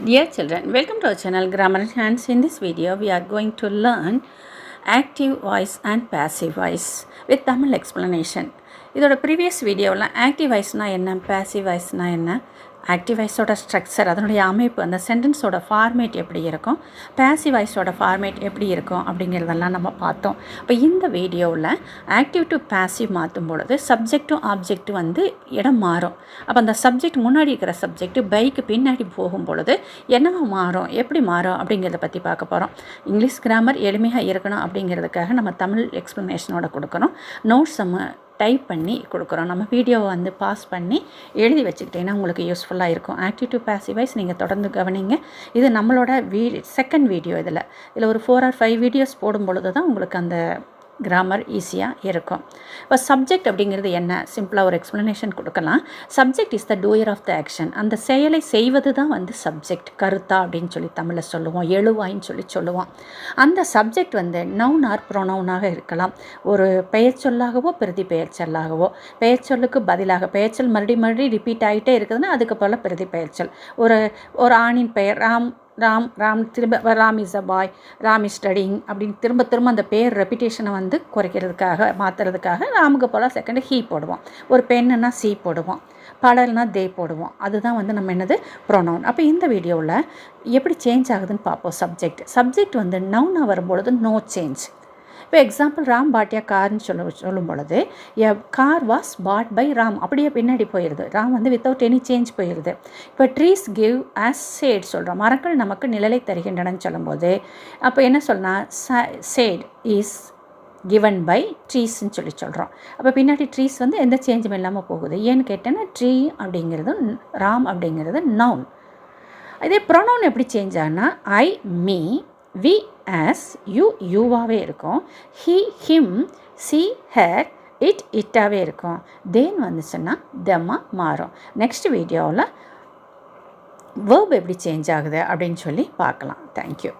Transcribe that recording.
Dear children, welcome to our channel Grammar Enhance. In this video, we are going to learn active voice and passive voice with Tamil explanation. இதோட previous வீடியோவில் active வாய்ஸ்னால் என்ன, passive வாய்ஸ்னால் என்ன, active வாய்ஸோட structure, அதனுடைய அமைப்பு, அந்த சென்டென்ஸோட format எப்படி இருக்கும், passive வாய்ஸோட format எப்படி இருக்கும் அப்படிங்கிறதெல்லாம் நம்ம பார்த்தோம். இப்போ இந்த வீடியோவில் ஆக்டிவ் டு பேசிவ் மாற்றும் பொழுது சப்ஜெக்டும் ஆப்ஜெக்ட்டும் வந்து இடம் மாறும். அப்போ அந்த சப்ஜெக்ட் முன்னாடி இருக்கிற சப்ஜெக்ட் பைக்கு பின்னாடி போகும் பொழுது என்னவா மாறும், எப்படி மாறும் அப்படிங்கிறத பற்றி பார்க்க போகிறோம். இங்கிலீஷ் கிராமர் எளிமையாக இருக்கணும் அப்படிங்கிறதுக்காக நம்ம தமிழ் எக்ஸ்ப்ளனேஷனோட கொடுக்குறோம். நோட்ஸ் நம்ம டைப் பண்ணி கொடுக்குறோம். நம்ம வீடியோவை வந்து பாஸ் பண்ணி எழுதி வச்சுக்கிட்டேன்னா உங்களுக்கு யூஸ்ஃபுல்லாக இருக்கும். ஆக்டிவ் டு பேசிவ் வாய்ஸ் நீங்கள் தொடர்ந்து கவனிங்க. இது நம்மளோட செகண்ட் வீடியோ. இதில் ஒரு 4 or 5 வீடியோஸ் போடும் பொழுது தான் உங்களுக்கு அந்த கிராமர் ஈஸியாக இருக்கும். இப்போ சப்ஜெக்ட் அப்படிங்கிறது என்ன, சிம்பிளாக ஒரு எக்ஸ்ப்ளனேஷன் கொடுக்கலாம். Subject is the doer of the action. அந்த செயலை செய்வது தான் வந்து சப்ஜெக்ட். கருத்தா அப்படின்னு சொல்லி தமிழில் சொல்லுவோம், எழுவாயின்னு சொல்லி சொல்லுவோம். அந்த சப்ஜெக்ட் வந்து நவுன் ஆர் ப்ரொனவுனாக இருக்கலாம். ஒரு பெயர்ச்சொல்லாகவோ பிரதி பெயர்ச்சொல்லாகவோ, பெயர்ச்சொல்லுக்கு பதிலாக பெயர்ச்சொல் மறுபடியும் ரிப்பீட் ஆகிட்டே இருக்குதுன்னா அதுக்கு போல் பிரதி பெயர்ச்சொல். ஒரு ஆணின் பெயர் ராம் திரும்ப Ram is a bye, Ram is studying அப்படின்னு திரும்ப அந்த பேர் ரெப்பிட்டேஷனை வந்து குறைக்கிறதுக்காக மாற்றுறதுக்காக ராமுக்கு போல் செகண்ட் ஹீ போடுவோம். ஒரு பெண்ணுன்னா சி போடுவோம், படல்னா தே போடுவோம். அதுதான் வந்து நம்ம என்னது ப்ரொனவுன். அப்போ இந்த வீடியோவில் எப்படி சேஞ்ச் ஆகுதுன்னு பார்ப்போம். சப்ஜெக்ட் வந்து நவுனாக வரும்பொழுது நோ சேஞ்ச். இப்போ எக்ஸாம்பிள் ராம் பாட்டியா கார்னு சொல்லும் பொழுது a car was pat by Ram அப்படியே பின்னாடி போயிடுது. ராம் வந்து வித்தவுட் எனி சேஞ்ச் போயிடுது. இப்போ ட்ரீஸ் கிவ் ஆஸ் சேட் சொல்கிறோம். மரங்கள் நமக்கு நிழலை தருகின்றனன்னு சொல்லும்போது அப்போ என்ன சொல்லலாம், சேட் இஸ் கிவன் பை ட்ரீஸ்ன்னு சொல்கிறோம். அப்போ பின்னாடி ட்ரீஸ் வந்து எந்த சேஞ்சும் இல்லாமல் போகுது. ஏன்னு கேட்டேன்னா ட்ரீ அப்படிங்கிறது ராம் அப்படிங்கிறது நவுன். இதே ப்ரொனவுன் எப்படி சேஞ்ச் ஆகுனா ஐ, மீ, வி, as, யூவாகவே இருக்கும். ஹி, ஹிம், சி, ஹர், இட்டாகவே இருக்கும். தேன் வந்துச்சுன்னா தெம்மாக மாறும். நெக்ஸ்ட் வீடியோவில் வேர்ப் எப்படி சேஞ்ச் ஆகுது அப்படின்னு சொல்லி பார்க்கலாம். தேங்க்யூ.